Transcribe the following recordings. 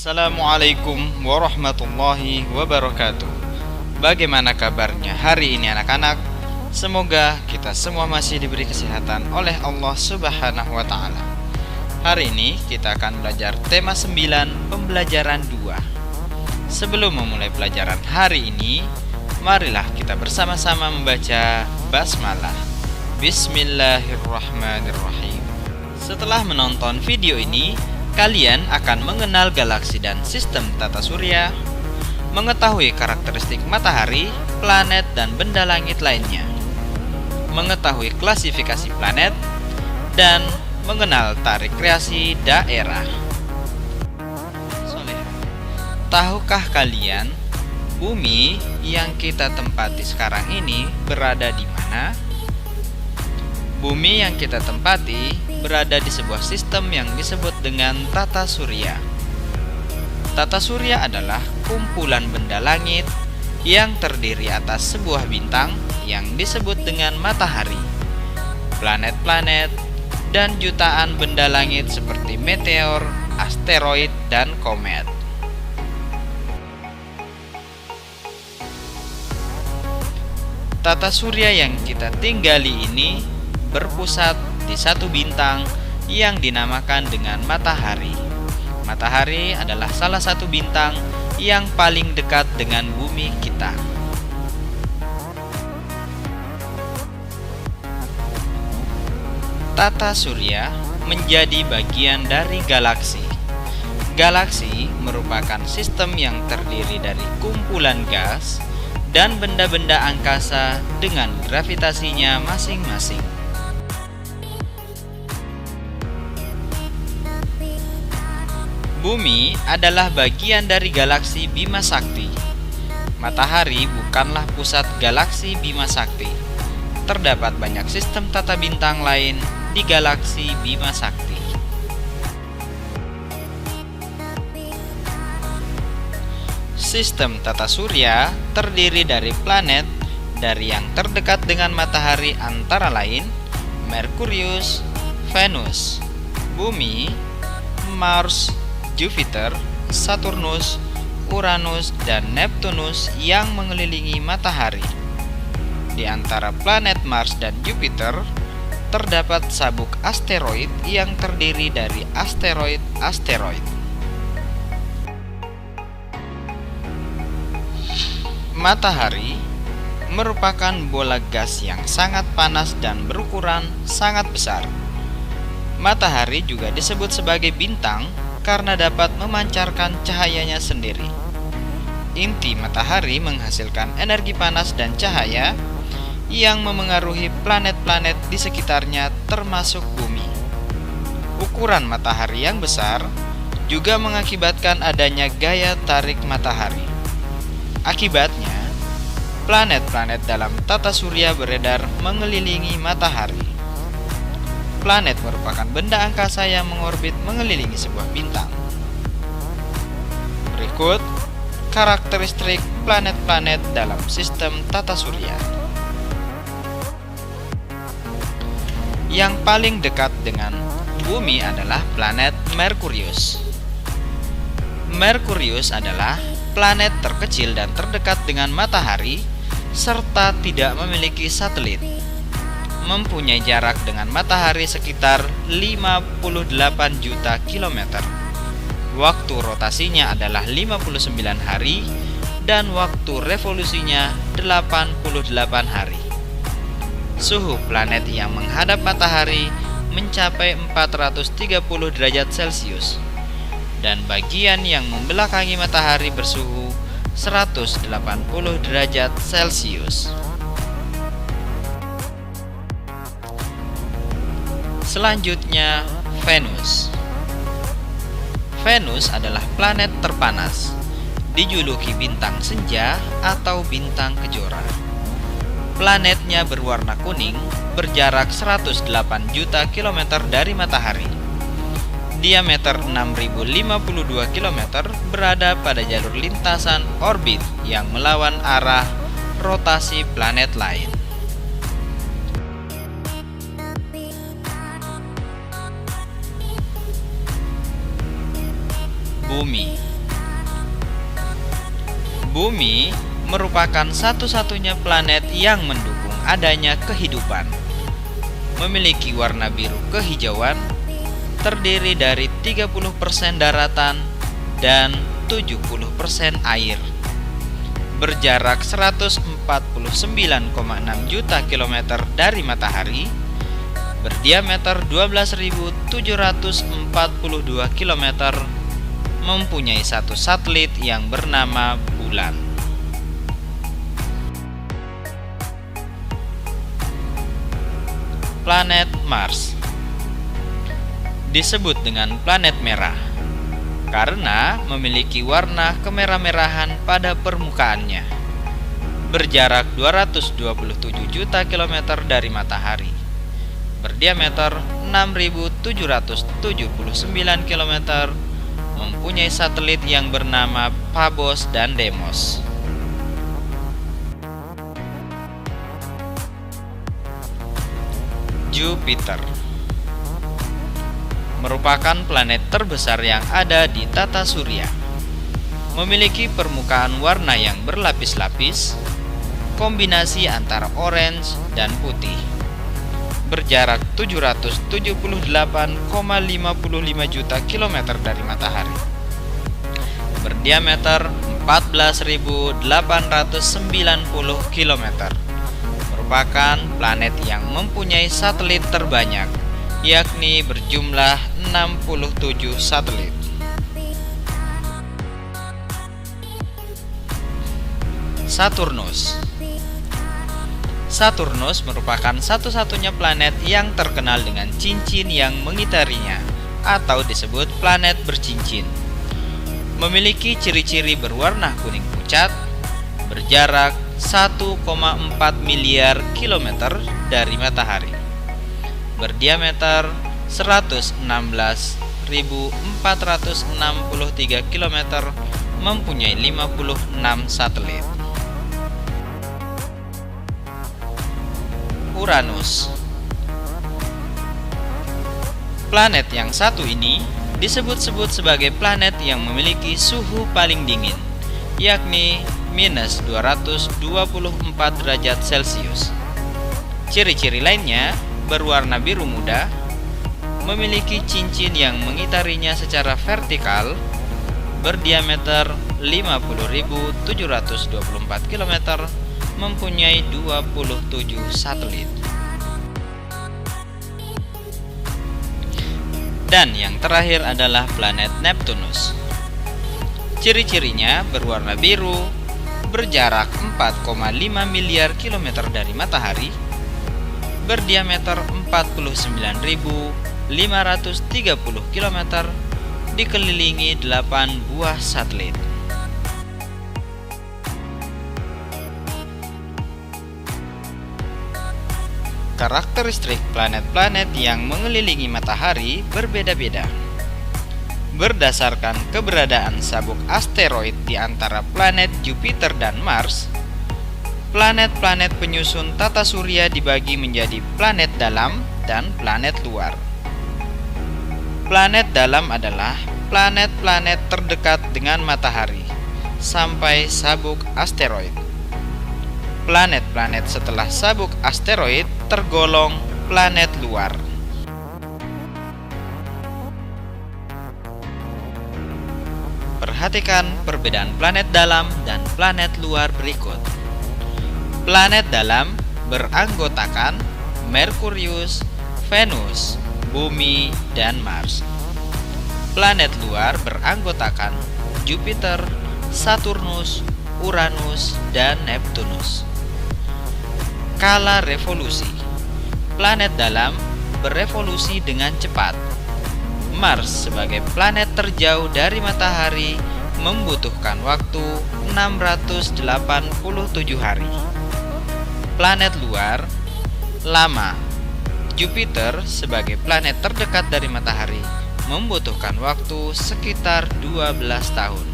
Assalamualaikum warahmatullahi wabarakatuh. Bagaimana kabarnya hari ini anak-anak? Semoga kita semua masih diberi kesehatan oleh Allah Subhanahu wa Ta'ala. Hari ini kita akan belajar tema 9 pembelajaran 2. Sebelum memulai pelajaran hari ini, marilah kita bersama-sama membaca basmalah. Bismillahirrahmanirrahim. Setelah menonton video ini, kalian akan mengenal galaksi dan sistem tata surya, mengetahui karakteristik matahari, planet, dan benda langit lainnya, mengetahui klasifikasi planet, dan mengenal tarik kreasi daerah. Tahukah kalian, bumi yang kita tempati sekarang ini berada di mana? Bumi yang kita tempati berada di sebuah sistem yang disebut dengan tata surya. Tata surya adalah kumpulan benda langit yang terdiri atas sebuah bintang yang disebut dengan matahari, planet-planet, dan jutaan benda langit seperti meteor, asteroid, dan komet. Tata surya yang kita tinggali ini berpusat di satu bintang yang dinamakan dengan matahari. Matahari adalah salah satu bintang yang paling dekat dengan bumi kita. Tata surya menjadi bagian dari galaksi. Galaksi merupakan sistem yang terdiri dari kumpulan gas dan benda-benda angkasa dengan gravitasinya masing-masing. Bumi adalah bagian dari galaksi Bima Sakti. Matahari bukanlah pusat galaksi Bima Sakti. Terdapat banyak sistem tata bintang lain di galaksi Bima Sakti. Sistem tata surya terdiri dari planet dari yang terdekat dengan matahari antara lain Merkurius, Venus, Bumi, Mars, Jupiter, Saturnus, Uranus, dan Neptunus yang mengelilingi matahari. Di antara planet Mars dan Jupiter, terdapat sabuk asteroid yang terdiri dari asteroid-asteroid. Matahari merupakan bola gas yang sangat panas dan berukuran sangat besar. Matahari juga disebut sebagai bintang karena dapat memancarkan cahayanya sendiri. Inti matahari menghasilkan energi panas dan cahaya yang memengaruhi planet-planet di sekitarnya termasuk bumi. Ukuran matahari yang besar juga mengakibatkan adanya gaya tarik matahari. Akibatnya, planet-planet dalam tata surya beredar mengelilingi matahari. Planet merupakan benda angkasa yang mengorbit mengelilingi sebuah bintang. Berikut karakteristik planet-planet dalam sistem tata surya. Yang paling dekat dengan bumi adalah planet Merkurius. Merkurius adalah planet terkecil dan terdekat dengan matahari serta tidak memiliki satelit. Mempunyai jarak dengan matahari sekitar 58 juta kilometer. Waktu rotasinya adalah 59 hari dan waktu revolusinya 88 hari. Suhu planet yang menghadap matahari mencapai 430 derajat Celcius dan bagian yang membelakangi matahari bersuhu 180 derajat Celcius. Selanjutnya, Venus. Venus adalah planet terpanas, dijuluki bintang senja atau bintang kejora. Planetnya berwarna kuning, berjarak 108 juta kilometer dari matahari. Diameter 6052 km berada pada jalur lintasan orbit yang melawan arah rotasi planet lain. Bumi. Bumi merupakan satu-satunya planet yang mendukung adanya kehidupan. Memiliki warna biru kehijauan, terdiri dari 30% daratan dan 70% air. Berjarak 149,6 juta kilometer dari matahari, berdiameter 12.742 kilometer, mempunyai satu satelit yang bernama Bulan. Planet Mars disebut dengan planet merah karena memiliki warna kemerah-merahan pada permukaannya. Berjarak 227 juta kilometer dari matahari, berdiameter 6.779 kilometer, mempunyai satelit yang bernama Phobos dan Deimos. Jupiter merupakan planet terbesar yang ada di tata surya. Memiliki permukaan warna yang berlapis-lapis, kombinasi antara orange dan putih. Berjarak 778,55 juta kilometer dari matahari. Berdiameter 14.890 kilometer. Merupakan planet yang mempunyai satelit terbanyak, yakni berjumlah 67 satelit. Saturnus merupakan satu-satunya planet yang terkenal dengan cincin yang mengitarinya, atau disebut planet bercincin. Memiliki ciri-ciri berwarna kuning pucat, berjarak 1,4 miliar kilometer dari matahari, berdiameter 116.463 kilometer, mempunyai 56 satelit. Uranus. Planet yang satu ini disebut-sebut sebagai planet yang memiliki suhu paling dingin, yakni minus 224 derajat Celcius. Ciri-ciri lainnya berwarna biru muda, memiliki cincin yang mengitarinya secara vertikal, berdiameter 50.724 km, mempunyai 27 satelit. Dan yang terakhir adalah planet Neptunus. Ciri-cirinya berwarna biru, berjarak 4,5 miliar kilometer dari matahari, berdiameter 49.530 km, dikelilingi 8 buah satelit. Karakteristik planet-planet yang mengelilingi matahari berbeda-beda. Berdasarkan keberadaan sabuk asteroid di antara planet Jupiter dan Mars, planet-planet penyusun tata surya dibagi menjadi planet dalam dan planet luar. Planet dalam adalah planet-planet terdekat dengan matahari sampai sabuk asteroid. Planet-planet setelah sabuk asteroid tergolong planet luar. Perhatikan perbedaan planet dalam dan planet luar berikut. Planet dalam beranggotakan Merkurius, Venus, Bumi, dan Mars. Planet luar beranggotakan Jupiter, Saturnus, Uranus, dan Neptunus. Skala revolusi. Planet dalam berevolusi dengan cepat. Mars sebagai planet terjauh dari matahari membutuhkan waktu 687 hari. Planet luar lama. Jupiter sebagai planet terdekat dari matahari membutuhkan waktu sekitar 12 tahun.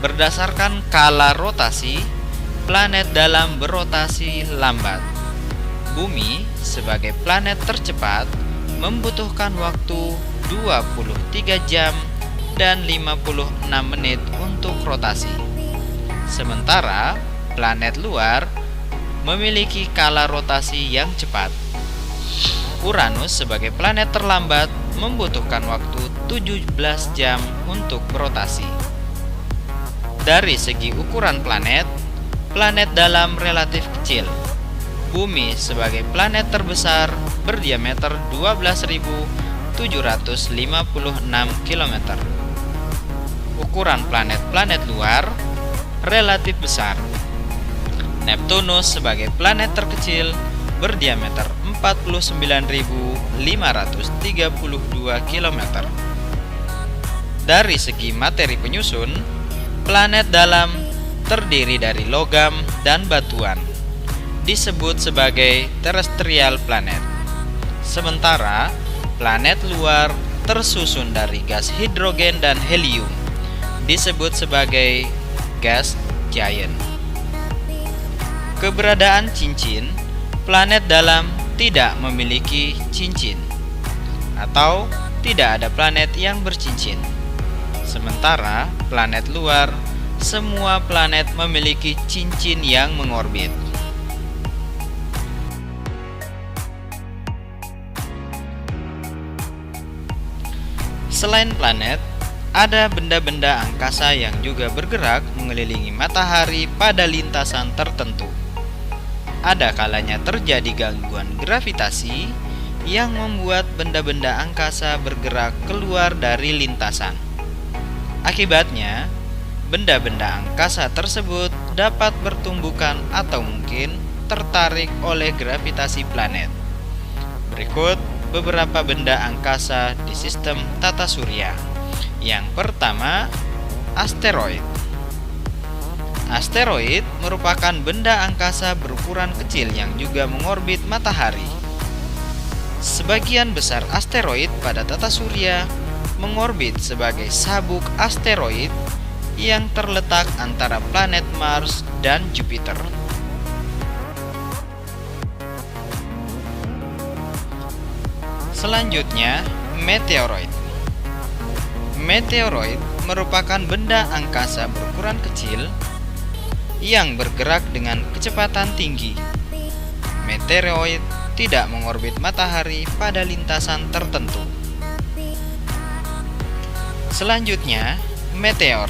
Berdasarkan skala rotasi, planet dalam berotasi lambat. Bumi sebagai planet tercepat membutuhkan waktu 23 jam dan 56 menit untuk rotasi. Sementara planet luar memiliki skala rotasi yang cepat. Uranus sebagai planet terlambat membutuhkan waktu 17 jam untuk berotasi. Dari segi ukuran planet, planet dalam relatif kecil. Bumi sebagai planet terbesar berdiameter 12.756 km. Ukuran planet-planet luar relatif besar. Neptunus sebagai planet terkecil berdiameter 49.532 km. Dari segi materi penyusun, planet dalam terdiri dari logam dan batuan, disebut sebagai terrestrial planet. Sementara planet luar tersusun dari gas hidrogen dan helium, disebut sebagai gas giant. Keberadaan cincin, planet dalam tidak memiliki cincin, atau tidak ada planet yang bercincin. Sementara planet luar, semua planet memiliki cincin yang mengorbit. Selain planet, ada benda-benda angkasa yang juga bergerak mengelilingi matahari pada lintasan tertentu. Ada kalanya terjadi gangguan gravitasi yang membuat benda-benda angkasa bergerak keluar dari lintasan. Akibatnya, benda-benda angkasa tersebut dapat bertumbukan atau mungkin tertarik oleh gravitasi planet. Berikut beberapa benda angkasa di sistem tata surya. Yang pertama, asteroid. Asteroid merupakan benda angkasa berukuran kecil yang juga mengorbit matahari. Sebagian besar asteroid pada tata surya mengorbit sebagai sabuk asteroid yang terletak antara planet Mars dan Jupiter. Selanjutnya, meteoroid. Meteoroid merupakan benda angkasa berukuran kecil yang bergerak dengan kecepatan tinggi. Meteoroid tidak mengorbit matahari pada lintasan tertentu. Selanjutnya, meteor.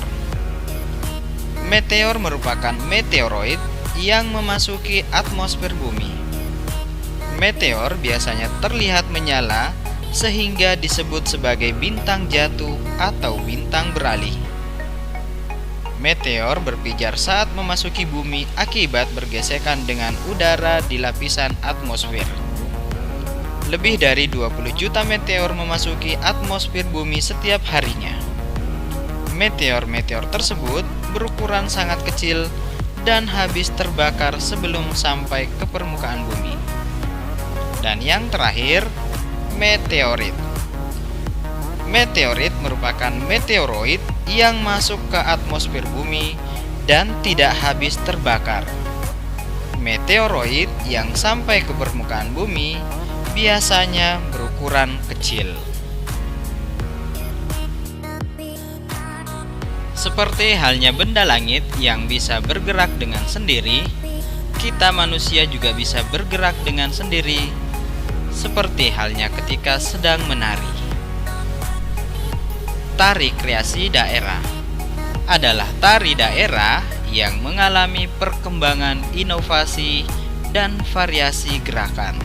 Meteor merupakan meteoroid yang memasuki atmosfer bumi. Meteor biasanya terlihat menyala sehingga disebut sebagai bintang jatuh atau bintang beralih. Meteor berpijar saat memasuki bumi akibat bergesekan dengan udara di lapisan atmosfer. Lebih dari 20 juta meteor memasuki atmosfer bumi setiap harinya. Meteor-meteor tersebut berukuran sangat kecil dan habis terbakar sebelum sampai ke permukaan bumi. Dan yang terakhir, meteorit. Meteorit merupakan meteoroid yang masuk ke atmosfer bumi dan tidak habis terbakar. Meteoroid yang sampai ke permukaan bumi biasanya berukuran kecil. Seperti halnya benda langit yang bisa bergerak dengan sendiri, kita manusia juga bisa bergerak dengan sendiri, seperti halnya ketika sedang menari. Tari kreasi daerah adalah tari daerah yang mengalami perkembangan inovasi dan variasi gerakan.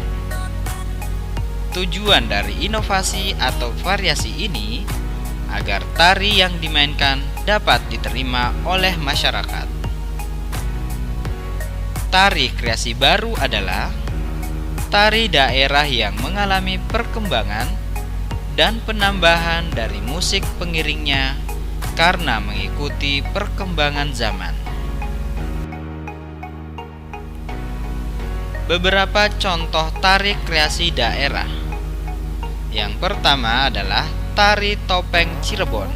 Tujuan dari inovasi atau variasi ini agar tari yang dimainkan dapat diterima oleh masyarakat. Tari kreasi baru adalah tari daerah yang mengalami perkembangan dan penambahan dari musik pengiringnya karena mengikuti perkembangan zaman. Beberapa contoh tari kreasi daerah. Yang pertama adalah tari topeng Cirebon.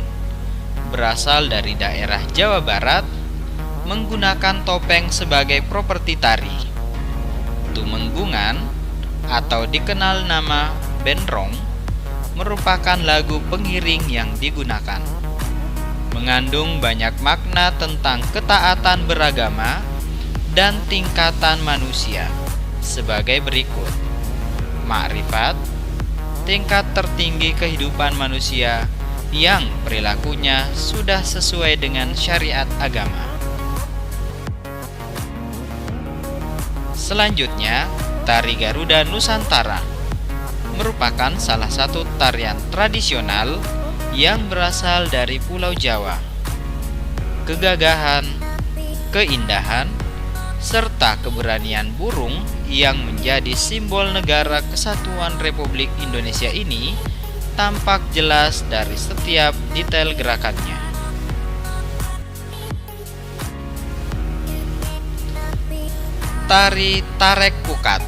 Berasal dari daerah Jawa Barat, menggunakan topeng sebagai properti tari. Tumenggungan atau dikenal nama benrong merupakan lagu pengiring yang digunakan. mengandung banyak makna tentang ketaatan beragama dan tingkatan manusia sebagai berikut. Ma'rifat, tingkat tertinggi kehidupan manusia yang perilakunya sudah sesuai dengan syariat agama. Selanjutnya, tari Garuda Nusantara merupakan salah satu tarian tradisional yang berasal dari Pulau Jawa. Kegagahan, keindahan, serta keberanian burung yang menjadi simbol negara kesatuan Republik Indonesia ini tampak jelas dari setiap detail gerakannya. Tari Tarek Pukat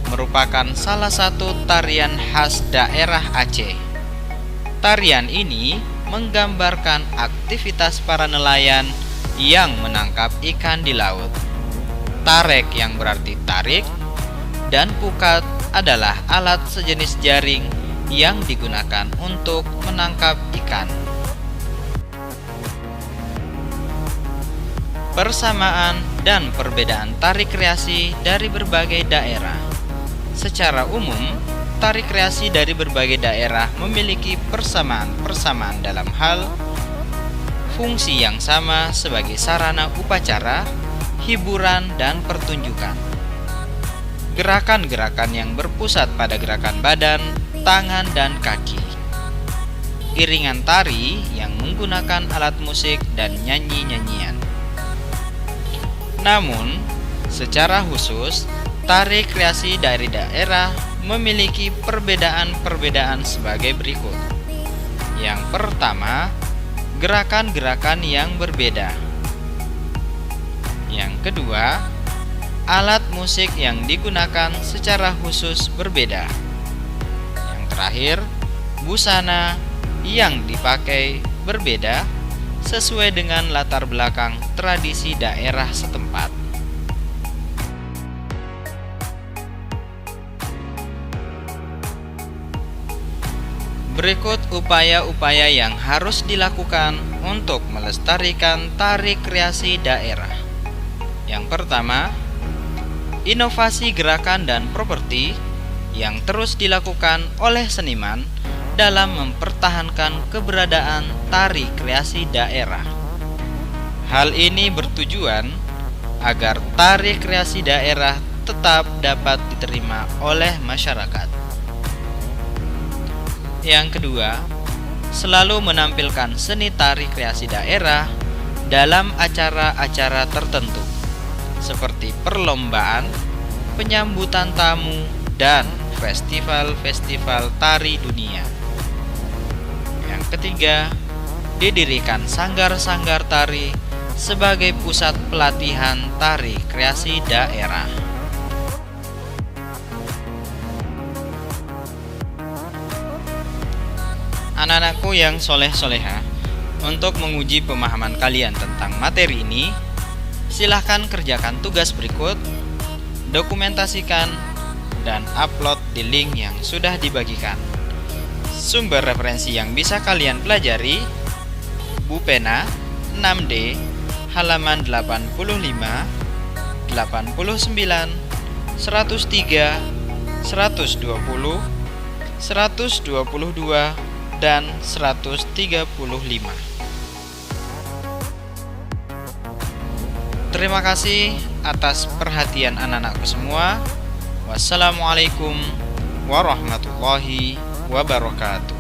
merupakan salah satu tarian khas daerah Aceh. Tarian ini menggambarkan aktivitas para nelayan yang menangkap ikan di laut. Tarek yang berarti tarik, dan pukat adalah alat sejenis jaring yang digunakan untuk menangkap ikan. Persamaan dan perbedaan tari kreasi dari berbagai daerah. Secara umum, tari kreasi dari berbagai daerah memiliki persamaan-persamaan dalam hal fungsi yang sama sebagai sarana upacara, hiburan, dan pertunjukan. Gerakan-gerakan yang berpusat pada gerakan badan, tangan, dan kaki. Iringan tari yang menggunakan alat musik dan nyanyi-nyanyian. Namun, secara khusus, tari kreasi dari daerah memiliki perbedaan-perbedaan sebagai berikut. Yang pertama, gerakan-gerakan yang berbeda. Yang kedua, alat musik yang digunakan secara khusus berbeda. Yang terakhir, busana yang dipakai berbeda sesuai dengan latar belakang tradisi daerah setempat. Berikut upaya-upaya yang harus dilakukan untuk melestarikan tari kreasi daerah. Yang pertama, inovasi gerakan dan properti yang terus dilakukan oleh seniman dalam mempertahankan keberadaan tari kreasi daerah. Hal ini bertujuan agar tari kreasi daerah tetap dapat diterima oleh masyarakat. Yang kedua, selalu menampilkan seni tari kreasi daerah dalam acara-acara tertentu, seperti perlombaan, penyambutan tamu, dan festival-festival tari dunia. Yang ketiga, didirikan sanggar-sanggar tari sebagai pusat pelatihan tari kreasi daerah. Anak-anakku yang soleh-soleha, untuk menguji pemahaman kalian tentang materi ini, silahkan kerjakan tugas berikut, dokumentasikan, dan upload di link yang sudah dibagikan. Sumber referensi yang bisa kalian pelajari: Bupena 6D halaman 85, 89, 103, 120, 122, dan 135. Terima kasih atas perhatian anak-anakku semua. Wassalamualaikum warahmatullahi wabarakatuh.